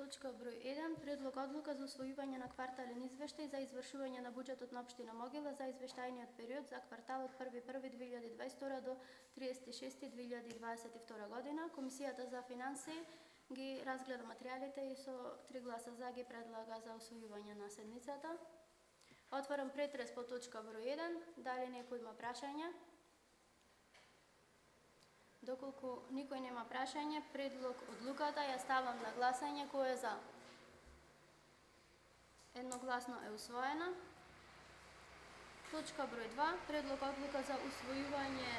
Точка број 1. Предлог одлука за усвојување на квартален извештај за извршување на буџетот на општина Могила за извештајниот период за кварталот 1.1.2022 до 30.6.2022 година. Комисијата за финансии ги разгледа материјалите и со 3 гласа за ги предлага за усвојување на седницата. Отварам претрес по точка број 1. Дали некој има прашања? Доколку никој нема прашање, предлог одлуката ја ставам на гласање. Кој е за? Едногласно е усвоена. Точка број 2. Предлог одлука за усвојување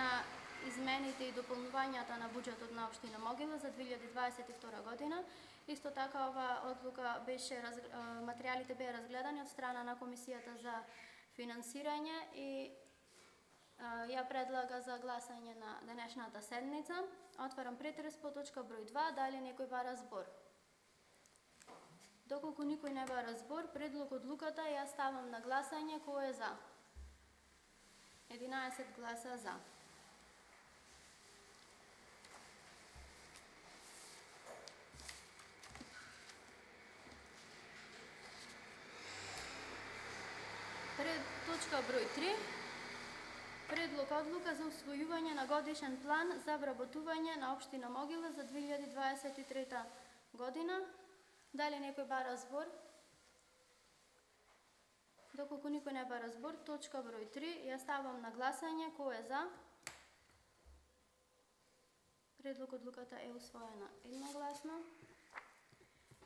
на измените и дополнувањата на буџетот на општина Могила за 2022 година. Исто така ова одлука беше материјалите беа разгледани од страна на Комисијата за финансирање и ја предлага за гласање на денешната седница. Отварам претрес по точка број 2. Дали некој бара збор? Доколку никој не бара збор, предлог одлуката ја ставам на гласање. Кој е за? 11 гласа за. Точка број 3. Предлог одлука за усвојување на годишен план за вработување на општина Могила за 2023 година. Дали некој бара збор? Доколку никој не бара збор, точка број 3 ја ставам на гласање. Кој е за? Предлог одлуката е усвоена едногласно.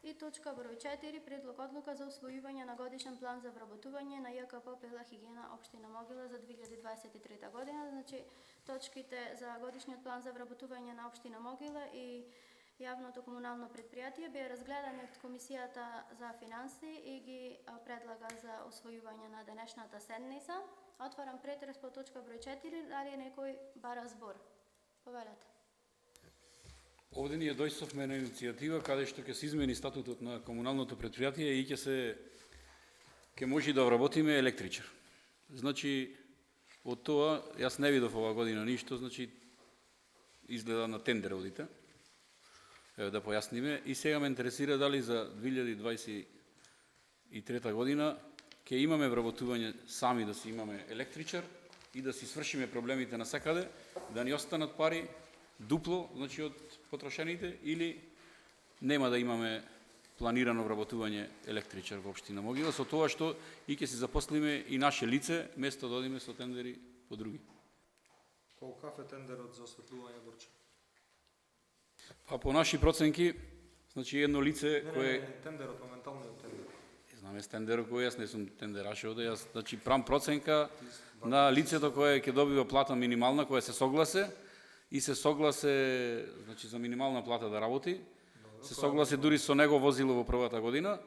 И точка број 4. Предлог одлука за усвојување на годишен план за вработување на ЈКП Пела Хигиена општина Могила за 2023 година. Значи, точките за годишниот план за вработување на општина Могила и јавното комунално предпријатие беа разгледани од Комисијата за финансии и ги предлага за усвојување на денешната седница. Отварам претрес по точка број 4. Дали некој бара збор? Повелете. Овде ние дојстовме на иницијатива каде што ќе се измени статутот на комуналното предпријатие и ќе може да вработиме електричар. Значи, од тоа, јас не видов ова година ништо, значи, изгледа на тендер одите. Еве да појасниме. И сега ме интересира дали за 2023 година ќе имаме вработување сами да си имаме електричар и да си свршиме проблемите насекаде, да ни останат пари дупло, значи од потрошените, или нема да имаме планирано вработување електричар во општина Могила, со тоа што и ќе се запослиме и наше лице, место да одиме со тендери по други. Колкав е тендерот за осветлување Борче? Па по наши проценки, значи едно лице кое... Не, тендерот, моменталниот тендер. Знаме с тендерот кој, јас не сум тендераш овде, јас значи прам проценка на лицето кое ќе добива плата минимална, која се согласе, и се согласе, значи за минимална плата да работи, се согласе дури со него возило во првата година,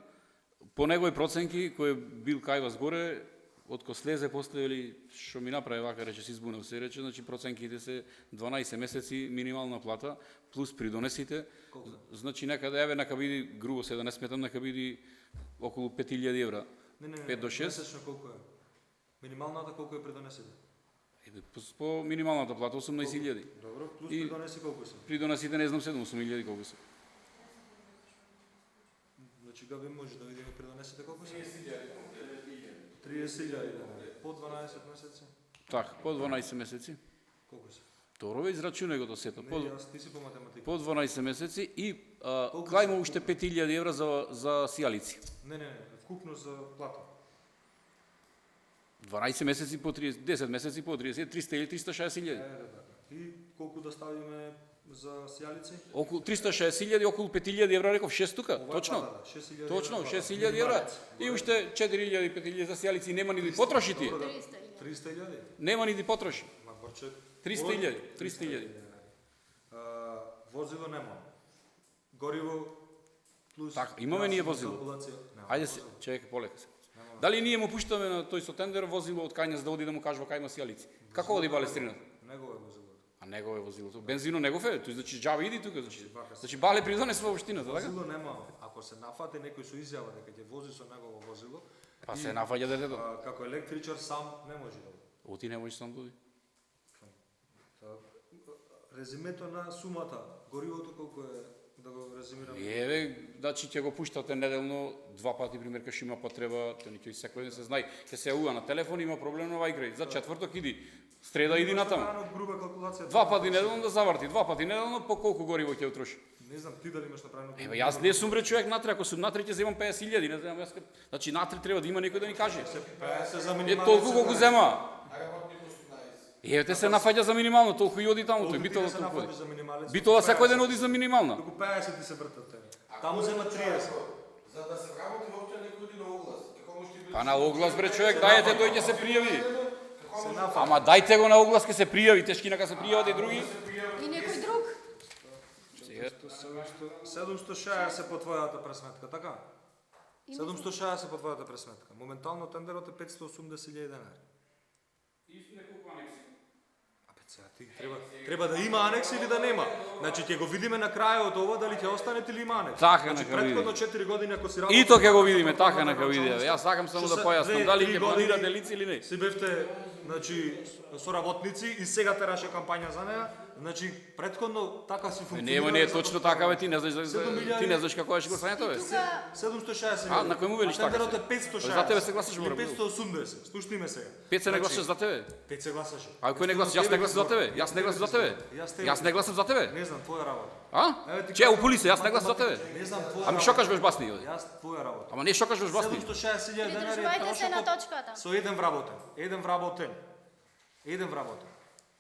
по негови проценки, кој бил кај вас горе, отко слезе поставили, што ми направи вака, рече, се избунав се рече, значи проценките се 12 месеци минимална плата, плюс придонесите, значи некаде, еве, нека биди, грубо се да не сметам, нека биди околу 5000 евра, 5 до 6. Месечно колку е? Минималната колку е придонесите? По минималната плата 18.000. Добро, плюс придонеси колку се? Придонесите не знам 8.000 колку се. Значи Габи може да видиме придонесите колку се? 30.000. По 12 месеци? Така, по 12 месеци. Колку се? Добро ве израчунај го тоа сето. Не, јас ти си по математика. По 12 месеци и клајмо уште 5.000 евра за сијалици. Не, вкупно за плата. 12 месеци по 30, 10 месеци по 30, 300 или 360.000. И колку да ставиме за сијалици? Околу 360.000, околу 5.000 евра, реков 6 тука, точно. Точно, 6.000 евра. И уште 4.000, 5.000 за сијалици, нема ни да потроши тие. 300.000? Нема ни да потроши. 300.000. 300.000. Возило нема. Гориво плюс... Така, имаме ние возило. Ајде се, чекај, полека се. Дали ние му пуштаме на тој со тендер возило од кај нас да оди да му кажува кај има сијалици? Како оди балестрината? Негово е возилото. А негово е возилото. Бензино негов е, тој значи џабе иди тука, значи бале придонес во општината, така? Возило нема. Ако се нафати некој со изјава дека ќе вози со негово возило, па се нафаќа детето. Како електричар сам не може да. Оти не може сам да оди. Резимето на сумата, горивото колку е Да го резимираме. Еве, значи ќе го пуштате неделно два пати пример кога има потреба, ќе секој ден се знае, ќе се јавува на телефон, има проблем на вајграј. За четврток иди, среда иди натаму. Груба калкулација. Два пати неделно да заврти, два пати неделно по колку гориво ќе утроши. Не знам ти дали имаш направено. Еве, јас не сум бре човек натре, ако сум натре ќе земам 50.000, не знам јас. Значи натре треба да има некој да ми каже. 50 за Е минимална. толку колку зема. Еве те се нафаќа за минимално, толку и оди таму, тој битола се толку. нафати за минималец. Битола секој ден оди за минимална. Туку 50 ти се вртат тебе. Таму зема 30. За да се работи воопшто некој оди на оглас. Како може ти Па на оглас бре човек, дајте тој ќе се пријави. Се нафати. Ама дајте го на оглас ќе се пријави, тешкина ка се пријават и други. И некој друг? 760 по твојата пресметка, така? 760 по твојата пресметка. Моментално тендерот е 580.000 денари. Треба да има анекс или да нема. Значи ќе го видиме на крајот ова дали ќе остане или има анекс. Така значи нека видиме. претходно 4 години ако си И тоа ќе го видиме, така нека видиме. Јас сакам само да појаснам дали ќе планирате лице или не. Си бевте, значи, соработници и сега тераше кампања за неа. Значи, претходно така си функционира. Не е точно така бе, ти не знаеш ти не знаеш како ќе го стане тоа бе. 760. А, на кој му велиш така? Тендерот е 560. За тебе се гласаш, Или море. 580. Слушни ме сега. Пет се не гласаш за тебе. 5 се гласаше. А кој не гласаш? Јас не гласам за тебе. Јас не гласам за тебе. Јас не гласам за тебе. Не знам твоја работа. А? Че уполи се, јас не гласам за тебе. Не знам твоја. Ами што кажеш басни? Јас твоја работа. Ама не што кажеш басни? 760.000 денари. Придржувајте се на точката. Со еден вработен. Еден вработен. Еден вработен.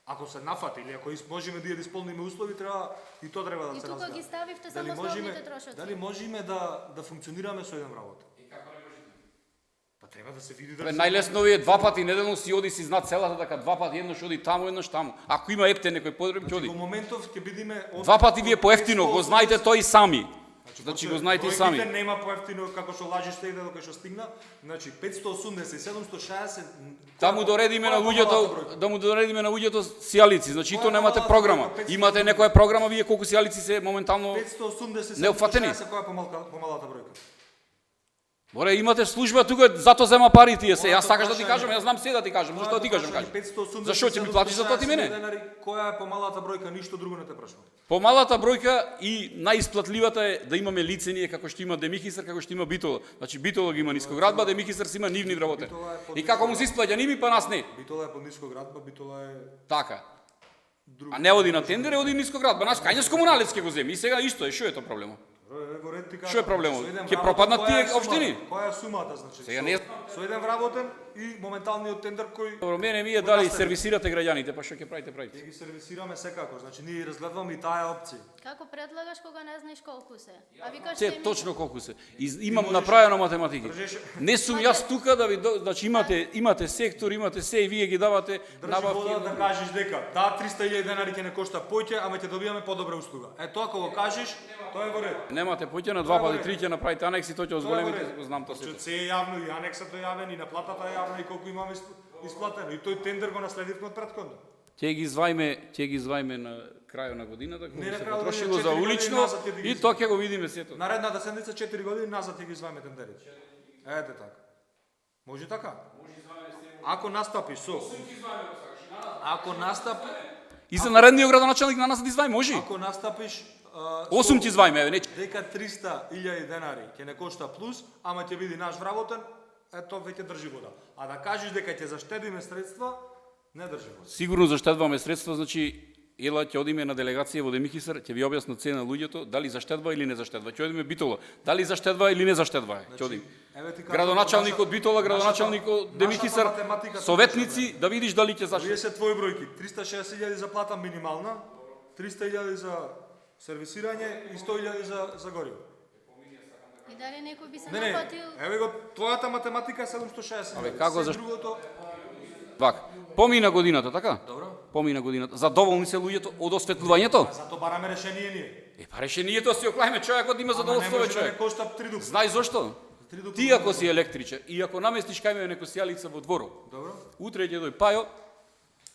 Ако се нафати или ако можеме да ја исполниме услови, треба и тоа треба да И се тука разгледа. ги ставивте Дали само можеме, основните трошоци. дали можеме да функционираме со еден вработен? Па треба да се види Бе, дали најлесно е два пати неделно си оди си знат целата така два пати еднош оди таму, еднош таму. Ако има епте некој подреб ќе оди. во моментов ќе бидиме Два пати ви е поевтино, го знаете тој сами. Значи го знаете и сами. Бројките нема поевтино како што лажиште иде докај што стигна. Значи 580 и 760 Да му доредиме на луѓето, да му доредиме на луѓето сијалици. Значи и то немате програма. Имате некоја програма, вие колку сијалици се моментално 580 неопфатени. 760 која е помалата бројка. Море, имате служба тука, зато зема пари тие се. Јас сакаш да ти кажам, јас знам се да ти кажам, зашто да ти кажам, кажам. Зашо ќе ми платиш за тоа ти мене? Која е помалата бројка, ништо друго не те прашувам. Помалата бројка и најисплатливата е да имаме лице ние како што има Демихисар, како што има Битола. Значи Битола ги има нискоградба, Демихисар си има нивни вработени. И како му се исплаќа ними, па нас не. Битола е под нискоградба, Битола е Така. А не оди на тендер, оди нискоградба. Наш кајнес комуналец ќе го земи. И сега исто е, што е тоа проблемот? Што е проблемот? Ќе пропаднат тие општини? Која е сумата, значи? Сега не Со еден вработен и моменталниот тендер кој Добро, мене ми е дали сервисирате граѓаните, па што ќе правите, правите. ќе ги сервисираме секако. Значи ние разгледуваме и таа опција. Како предлагаш кога не знаеш колку се? А викаш Се точно колку се. Имам направено математики. Не сум јас тука да ви значи имате сектор, имате се и вие ги давате Држи набавки. вода да кажеш дека да 300.000 денари ќе не кошта поќе, ама ќе добиваме подобра услуга. Е тоа кога го кажеш, тоа е во ред. Немате поќе на два пати, три ќе направите анекси, тоа ќе озголемите, го знам тоа Значи, се. се е јавно и анексот е јавен и наплатата е јавна и колку имаме исплатено. И тој тендер го наследивме од претходно. Ќе ги извајме на крајот на годината, кога Не, на се крајот на потрошило годината, за 4 улично години назад ќе ги и тоа ќе го видиме сето. Наредната седмица 4 години назад ќе ги извајме тендерите. Ете така. Може така? Ако настапиш со Ако настапи И за наредниот градоначалник на нас да извајме, може? Ако настапиш 8 ќе извајме, еве, не. дека 300.000 денари ќе не кошта плюс, ама ќе биде наш вработен, ето веќе држи вода. А да кажеш дека ќе заштедиме средства, не држи вода. Сигурно заштедваме средства, значи ела ќе одиме на делегација во Демихисар, ќе ви објаснат се на луѓето дали заштедва или не заштедва. Ќе одиме Битола, дали заштедва или не заштедва. Ќе одиме. Градоначалникот Битола, градоначалникот Демихисар, советници да видиш дали ќе заштедва. Вие се твои бројки, 360.000 за плата минимална, 300.000 за сервисирање и 100.000 за гориво. И дали некој би се Не, нафатил? еве го, твојата математика е 760.000. Абе, како Се зашто? другото? Вака. Помина годината, така? Добро. Помина годината. Задоволни се луѓето од осветлувањето? Зато бараме решение ние. Па решението си оклајме човекот има задоволство Ама не може бе да не човек. кошта 3 дупла. Знај зошто? 3 дупла. Ти ако си електричар и ако наместиш кај мене некоја сијалица во дворот, Добро. утре ќе дој Пајо,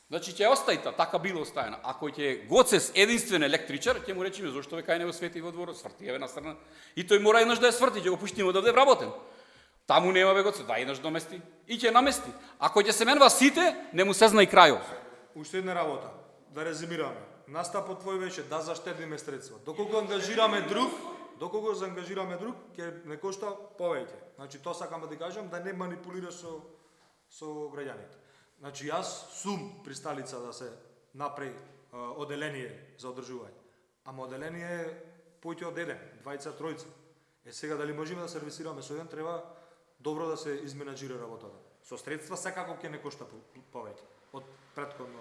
значи ќе остајта, така било оставена. Ако ќе Гоцес единствен електричар, ќе му речеме зошто ве кај него свети во дворот, сврти еве на страна. И тој мора еднаш да ја сврти, ќе го пуштиме одевде вработен. Таму нема бе Гоцес, да еднаш домести и ќе намести. Ако ќе се менува сите, не му се зна и крајот. Уште една работа, да резимираме. настапот твој беше да заштедиме средства. Доколку заангажираме друг, ќе не кошта повеќе. Значи тоа сакам да ти кажам да не манипулираш со граѓаните. Значи јас сум присталица да се направи оделение за одржување. Ама оделение е поќе од еден, двајца, тројца. Сега дали можеме да сервисираме со еден, треба добро да се изменаџира работата. Со средства секако ќе не кошта повеќе од претходно.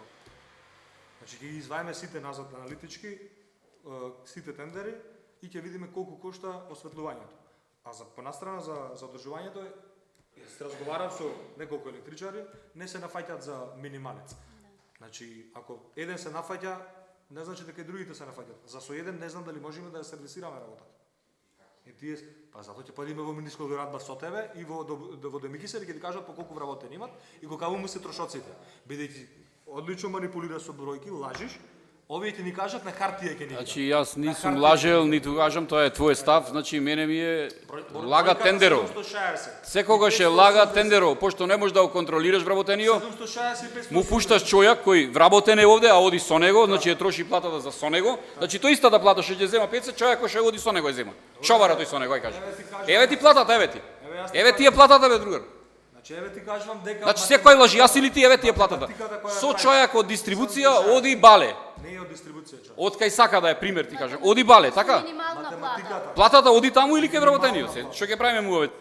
Значи ќе ги изваеме сите назад аналитички, сите тендери и ќе видиме колку кошта осветлувањето. А за понастрана за одржувањето се разговарав со неколку електричари, не се нафаќаат за минималец. Значи ако еден се нафаќа, не значи дека и другите се нафаќаат. За со еден не знам дали можеме да ја сервисираме работата. И тие, па затоа ќе појдеме во Миниско дорадба со тебе и во Демикисер и ќе ти кажат по колку вработени имат и колку му се трошоците. Бидејќи одлично манипулираш со бројки, лажиш, овие ќе ни кажат на хартија ќе ни. Значи јас нисум лажел, ниту кажам, тоа е твој став, значи мене ми е лага тендеро. Секогаш е лага тендеро, пошто не можеш да го контролираш вработениот. Му пушташ човек кој вработен е овде, а оди со него, значи ја троши платата за со него. Значи тој истата плата што ќе зема 50, човек кој ќе оди со него ја зема. Шовара тој со него, ај кажи. Еве ти платата, еве ти. Еве ти е платата бе другар. Значи еве ти кажувам дека Значи секој лажи, јас или ти, еве ти е платата. Со човек од дистрибуција оди бале. Не е од дистрибуција човек. Од кај сака да е пример ти кажам. Оди бале, така? Минимална плата. Платата оди таму или кај вработениот? Што ќе правиме му ове?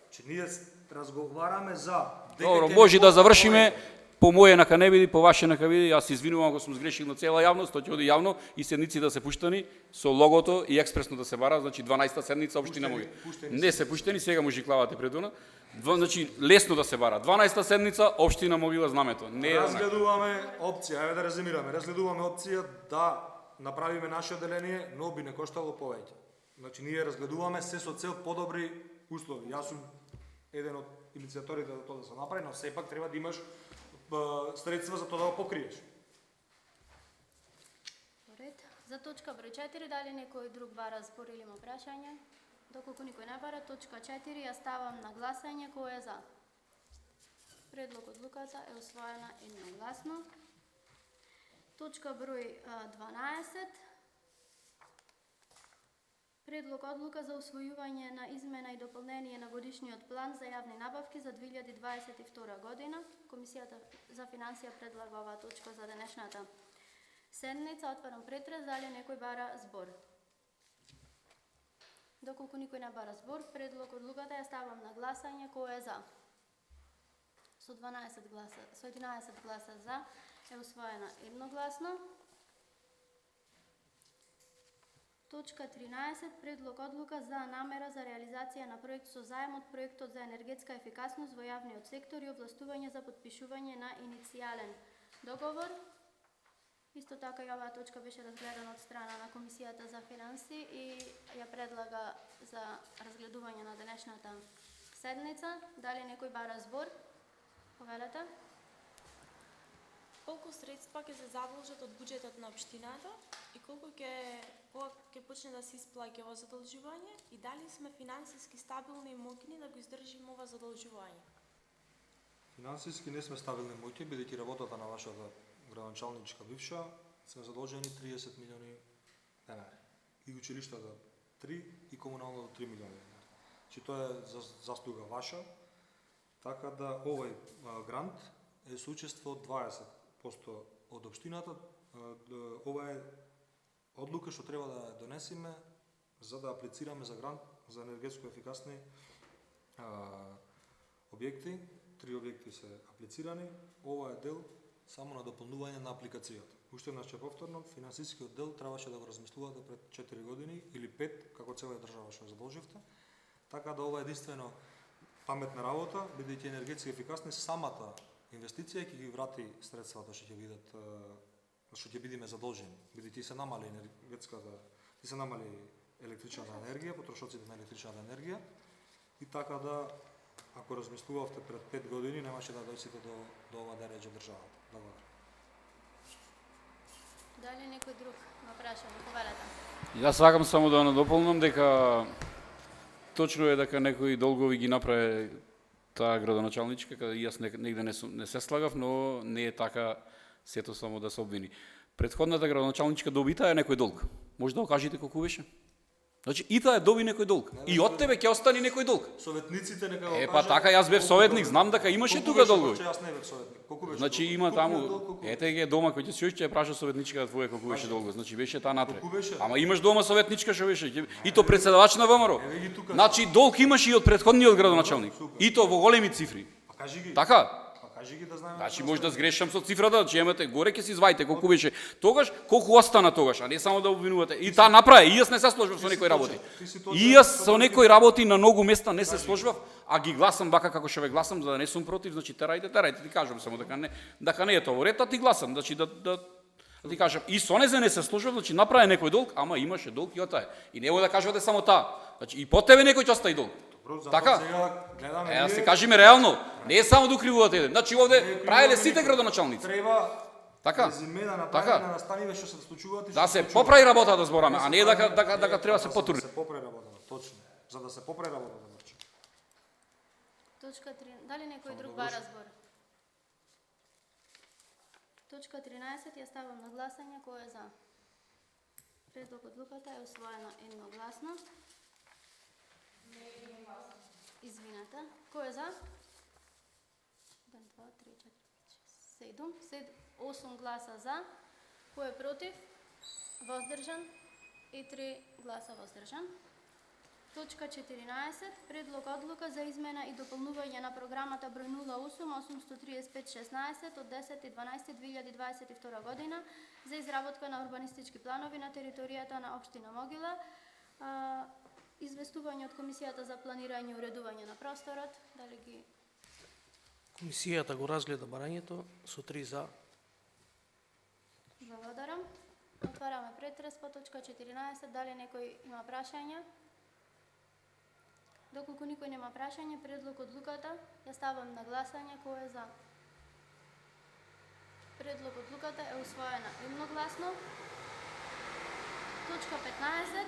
Значи ние разговараме за Добро, може да завршиме. По моје нака не биди, по ваше нака биди. Јас се извинувам ако сум сгрешил на цела јавност, тоа ќе оди јавно и седници да се пуштани со логото и експресно да се бара, значи 12-та седница општина Могила. Не се пуштени, сега му жиклавате предуна. Значи лесно да се бара. 12-та седница општина Могила знамето. Не е разгледуваме опција, еве да резимираме. Разгледуваме опција да направиме наше оделение, но би не коштало повеќе. Значи ние разгледуваме се со цел подобри услови. Јас сум еден од иницијаторите за тоа да се направи, но сепак треба да имаш средства за тоа да го покриеш. Поред. За точка број 4, дали некој друг бара збор или има прашање? Доколку никој не бара, точка 4 ја ставам на гласање, кој е за? Предлог одлуката е усвоена едногласно. Точка број 12. Предлог одлука за усвојување на измена и дополнение на годишниот план за јавни набавки за 2022 година. Комисијата за финансија предлага оваа точка за денешната седница. Отварам претрес, дали некој бара збор? Доколку никој не бара збор, предлог одлуката ја ставам на гласање, кој е за? Со 11 гласа за е усвоена едногласно. Точка 13. Предлог одлука за намера за реализација на проект со заем од проектот за енергетска ефикасност во јавниот сектор и овластување за потпишување на иницијален договор. Исто така и оваа точка беше разгледана од страна на Комисијата за финансии и ја предлага за разгледување на денешната седница. Дали некој бара збор? Повелете. Колку средства ќе се задолжат од буџетот на општината и колку ќе почне да се исплаќа ова задолжување и дали сме финансиски стабилни и моќни да го издржиме ова задолжување? Финансиски не сме стабилни и моќни, бидејќи работата на вашата градоначалничка бивша се задолжени 30 милиони денари. И училиштата 3 и комуналното 3 милиони денари. Значи тоа е заслуга ваша, така да овој грант е соучество од 20% од општината. Ова е одлука што треба да донесеме за да аплицираме за грант за енергетско ефикасни објекти. 3 објекти се аплицирани. Ова е дел само на дополнување на апликацијата. Уште еднаш ќе повторно, финансискиот дел требаше да го размислувате пред 4 години или 5, како цела држава што задолживте. Така да ова е единствено паметна работа, бидејќи енергетски ефикасни, самата инвестиција ќе ги врати средствата што ќе видат, што ќе бидиме задолжени, бидејќи се намали се намали електричната енергија, потрошоците на електричната енергија и така да ако размислувавте пред 5 години немаше да дојдете до ова дереџа државата. Благодарам. Дали некој друг има прашање? Повелете. Јас сакам само да надополнам дека точно е дека некои долгови ги направи таа градоначалничка, каде јас негде не се слагав, но не е така сето само да се обвини. Претходната градоначалничка доби таа некој долг. Може да окажете колку беше? Значи и таа доби некој долг. И од тебе ќе остане некој долг. Советниците нека го Па така јас бев советник, знам дека имаше тука долгови. Јас не бев советник. Колку беше? Значи има таму, ете ги дома кој ќе се ќе праша советничка твоја колку беше долго. Значи беше таа натре. Колку беше? Ама имаш дома советничка што беше? И то председавач на ВМРО. Еве ги тука. Значи долг имаш и од претходниот градоначалник. И то во големи цифри. Па кажи ги. Така? Кажи ги да знаеме. Значи може да сгрешам со цифрата, че имате горе ќе си извајте колку беше тогаш, колку остана тогаш, а не само да обвинувате. И таа направи, и јас не се сложив со некои работи. И јас со некои работи на многу места не се сложив, а ги гласам вака како што ве гласам за да не сум против, значи терајте, ти кажам само дека не е тоа во ред, а ти гласам, значи да ти кажам и со не се сложив, значи направи некој долг, ама имаше долг и отаа. И не да кажувате само таа. Значи и по тебе некој ќе остави долг. Така? Ја се кажеме реално, не е само да укривувате еден. Значи овде правеле сите градоначалници. Треба така. резиме да направиме Така. на настаниве што се случуваат и Да се поправи работата да збораме, а не дека треба се потурни. Да се поправи работата, точно. За да се поправи работата, Марче. Точка 3. Дали некој друг бара збор? Точка 13 ја ставам на гласање, кој е за? Предлог одлуката е усвоена едногласно. Извинете. Кој е за? 1, 2, 3, 4, 5, 6, 8 гласа за. Кој е против? Воздржан? И 3 гласа воздржан. Точка 14. Предлог одлука за измена и дополнување на програмата број 08-835-16 од 10.12.2022 година за изработка на урбанистички планови на територијата на општина Могила. Известување од Комисијата за планирање и уредување на просторот. Дали ги... Комисијата го разгледа барањето со 3 за. Благодарам. Отвараме претрес по точка 14. Дали некој има прашања? Доколку никој нема прашање, предлог одлуката ја ставам на гласање. Кој е за? Предлог одлуката е усвоена едногласно. Точка 15.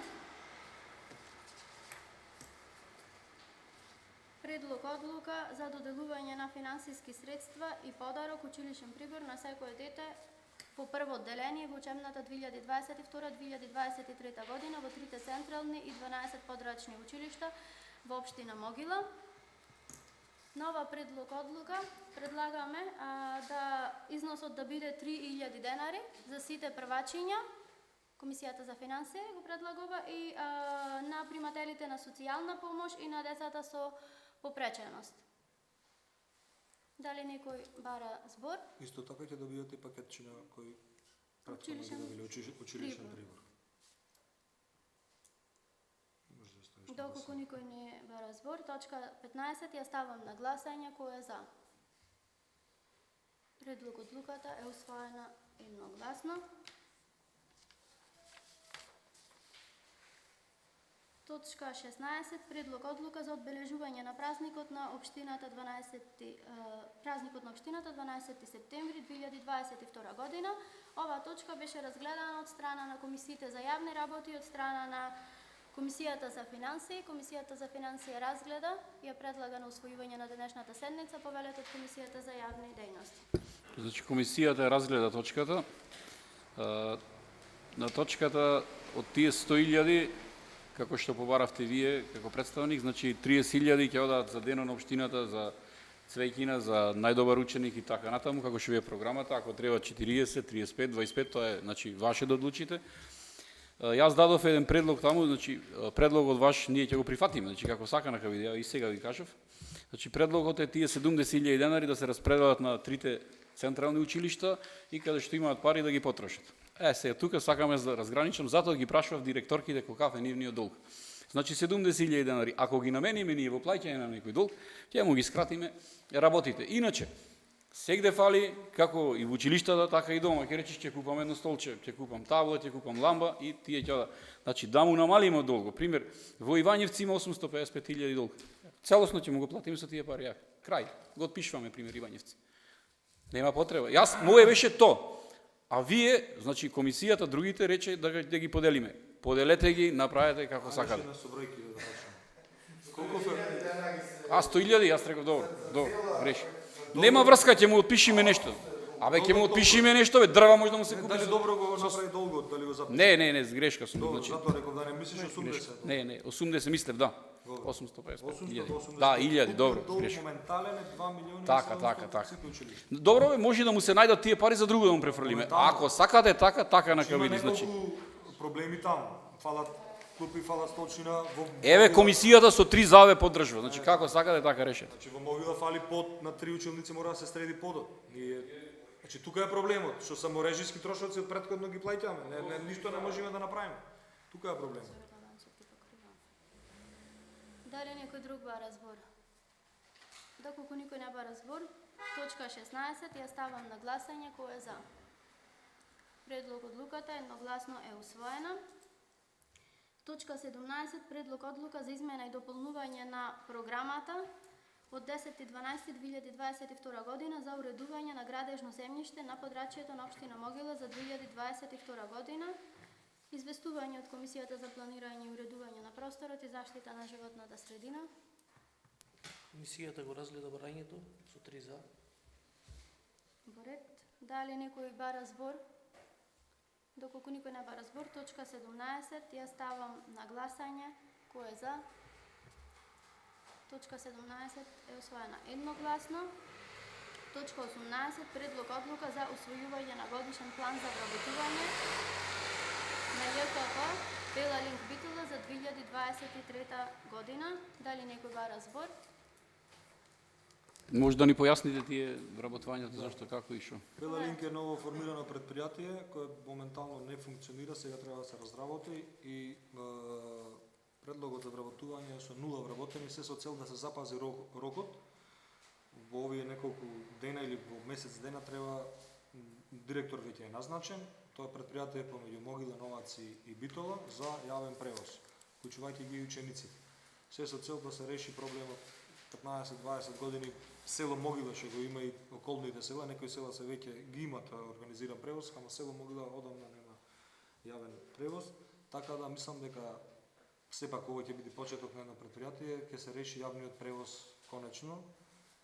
Предлог одлука за доделување на финансиски средства и подарок училишен прибор на секое дете по прво одделение во учебната 2022-2023 година во 3 централни и 12 подрачни училишта во општина Могила. Нова предлог одлука предлагаме да износот да биде 3000 денари за сите првачиња. Комисијата за финансија го предлагува и на примателите на социјална помош и на децата со попреченост. Дали некој бара збор? Исто така ќе добиете пакетчина кој претходно ги добиле училишен прибор. Доколку никој не бара збор, точка 15 ја ставам на гласање. Кој е за? Предлог одлуката е усвоена едногласно. Точка 16. Предлог одлука за одбележување на празникот на општината 12 септември 2022 година. Ова точка беше разгледана од страна на комисиите за јавни работи, од страна на Комисијата за финансии. Комисијата за финансии разгледа и ја предлага на усвојување на денешната седница повелет од Комисијата за јавни дејности. Значи комисијата разгледа точката. На точката од тие 100.000 како што побаравте вие како представник, значи 30.000 ќе одат за денот на општината, за цвеќина, за најдобар ученик и така натаму, како што ви е програмата, ако треба 40, 35, 25, тоа е, значи, ваше да одлучите. Јас дадов еден предлог таму, значи, предлогот ваш ние ќе го прифатиме, значи, како саканаха ви, и сега ви кажав. Значи, предлогот е тие 70.000 денари да се распределат на 3 централни училишта и каде што имаат пари да ги потрошат. Сега тука сакаме да разграничам, затоа ги прашував директорките колкав е нивниот долг. Значи 70.000 денари, ако ги намениме ние во плаќање на некој долг, ќе му ги скратиме работите. Иначе, сегде фали, како и во училиштата, така и дома, ќе речеш ќе купам едно столче, ќе купам таблет, ќе купам ламба и тие ќе да. Значи да му намалиме долго. Пример, во Ивањевци има 855.000 долг. Целосно ќе му го платиме со тие пари. Крај. Го отпишуваме пример Ивањевци. Нема потреба. Моје беше то. А вие, значи комисијата, другите рече да ги поделиме. Поделете ги, направете како сакате. Колку фе? 100.000, јас реков добро, греши. Нема врска, ќе му отпишиме нешто. Абе, ќе му отпишиме нешто, бе, дрва може да му се купи. Дали добро го направи долгот, дали го запиша? Не, грешка сум, Добро, значи. затоа реков да не мислиш 80. Не, 80 мислев, да. 855 880. илјади. Да, илјади, добро, Долг грешка. моментален е 2 милиони и Така, 700 така. сите училишта. Добро, бе, може да му се најдат тие пари за друго да му префрлиме. Моментално. Ако сакате така, така на Има кавиди, значи. неколку проблеми таму. Фалат клупи, фалат столчина. Еве, комисијата со 3 заве поддржува. Значи, како сакате, така решете. Значи во Могила фали под на 3 училници мора да се среди подот. Значи тука е проблемот, што саморежиски трошоци од претходно ги плаќаме. Ништо не можеме да направиме. Тука е проблемот. Дали некој друг бара збор? Доколку никој не бара збор, точка 16 ја ставам на гласање кој е за. Предлог одлуката едногласно е усвоена. Точка 17 предлог одлука за измена и дополнување на програмата од 10.12.2022 година за уредување на градежно земјиште на подрачјето на општина Могила за 2022 година. Известување од Комисијата за планирање и уредување на просторот и заштита на животната средина. Комисијата го разгледа барањето со 3 за. Во ред. Дали некој бара збор? Доколку никој не бара збор, точка 17 ја ставам на гласање. Кој е за? Точка 17 е усвоена едногласно. Точка 18 предлог одлука за усвојување на годишен план за вработување на ЈКП Бела Линк Битола за 2023 година. Дали некој бара збор? Може да ни појасните тие вработувањата, зашто, како и што? Бела Линк е ново формирано предпријатие кое моментално не функционира, сега треба да се разработи и предлогот за вработување е со 0 вработени, се со цел да се запази рокот. Во овие неколку дена или во месец дена треба директор веќе е назначен. Тоа предпријатие е помеѓу Могила, Новаци и Битола за јавен превоз, вклучувајќи ги и учениците. Се со цел да се реши проблемот 15-20 години село Могила што го има и околните села, некои села се веќе ги имат организиран превоз, ама село Могила одамна нема јавен превоз, така да мислам дека сепак овој ќе биде почеток на едно предпријатие, ќе се реши јавниот превоз конечно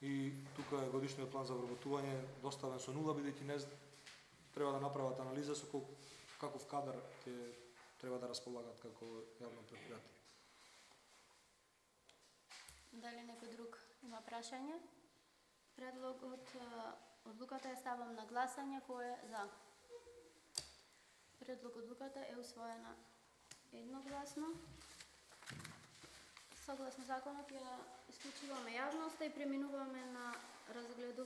и тука е годишниот план за вработување доставен со 0, бидејќи не треба да направат анализа со каков кадар ќе треба да располагат како јавно предпријатие. Дали некој друг има прашање? Предлогот одлуката ја ставам на гласање кој е за. Предлог одлуката е усвоена едногласно. Согласно законот ја исклучуваме јавноста и преминуваме на разгледување